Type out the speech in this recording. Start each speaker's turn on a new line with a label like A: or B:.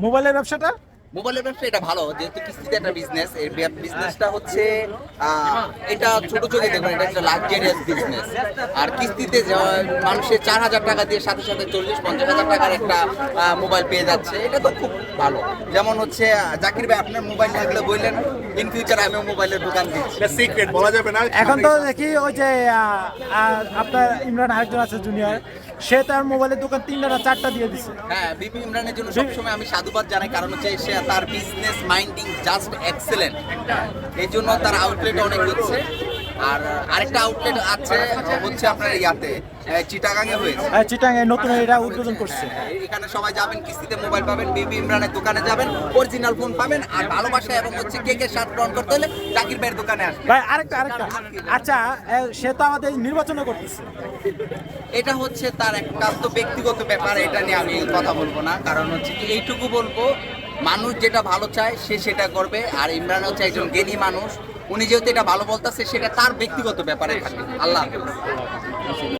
A: মোবাইলের ব্যবসাটা?
B: মোবাইলের ব্যবসা এটা ভালো, যেহেতু কিস্তিতে একটা বিজনেস। এই বিজনেসটা হচ্ছে এটা ছোট চোখে দেখবেন, এটা একটা লাক্সারিয়াস বিজনেস। আর কিস্তিতে মানুষের 4,000 টাকা দিয়ে সাথে সাথে 40-50 হাজার টাকার একটা মোবাইল পেয়ে যাচ্ছে, এটা তো খুব ভালো। যেমন হচ্ছে জাকির ভাই, আপনার মোবাইল থাকলে বললেন, ইন ফিউচার আমিও মোবাইলের দোকান দিচ্ছি।
C: সিক্রেট বলা যাবে না
A: এখন তো দেখি ওই যে আপনার ইমরান আরেকজন আছে জুনিয়র, সে তার মোবাইলের দোকান 3টা না 4টা দিয়ে দিছে।
B: হ্যাঁ, বিপি ইমরানের জন্য সবসময় আমি সাধুবাদ জানাই, কারণ হচ্ছে সে তার বিজনেস মাইন্ডিং জাস্ট এক্সেলেন্ট, এই জন্য তার আউটলেট অনেক হচ্ছে। আর আরেকটা আউটলেট আছে হচ্ছে আপনার ইয়াতে, চিটাগাঙে হয়েছে।
A: হ্যাঁ, চিটাগাঙে নতুন এটা উদ্বোধন করছে।
B: এখানে সবাই যাবেন, কিস্তিতে মোবাইল পাবেন, বিবি ইমরানের দোকানে যাবেন, অরিজিনাল ফোন পাবেন। আর ভালোবাসা এবং হচ্ছে কেকের স্বাদ গ্রহণ করতে হলে জাকির ভাইয়ের দোকানে আসবেন।
A: ভাই আরেকটা আচ্ছা, সে তো আমাদের নির্বাচনও করতেছে।
B: এটা হচ্ছে তার একান্ত ব্যক্তিগত ব্যাপার, এটা নিয়ে আমি কথা বলবো না। কারণ হচ্ছে কি, এইটুকু বলবো, মানুষ যেটা ভালো চায় সে সেটা করবে। আর ইমরান হচ্ছে একজন জ্ঞানী মানুষ, উনি যেহেতু এটা ভালো বলতেছে, সেটা তার ব্যক্তিগত ব্যাপারে থাকে। আল্লাহ হাফেজ।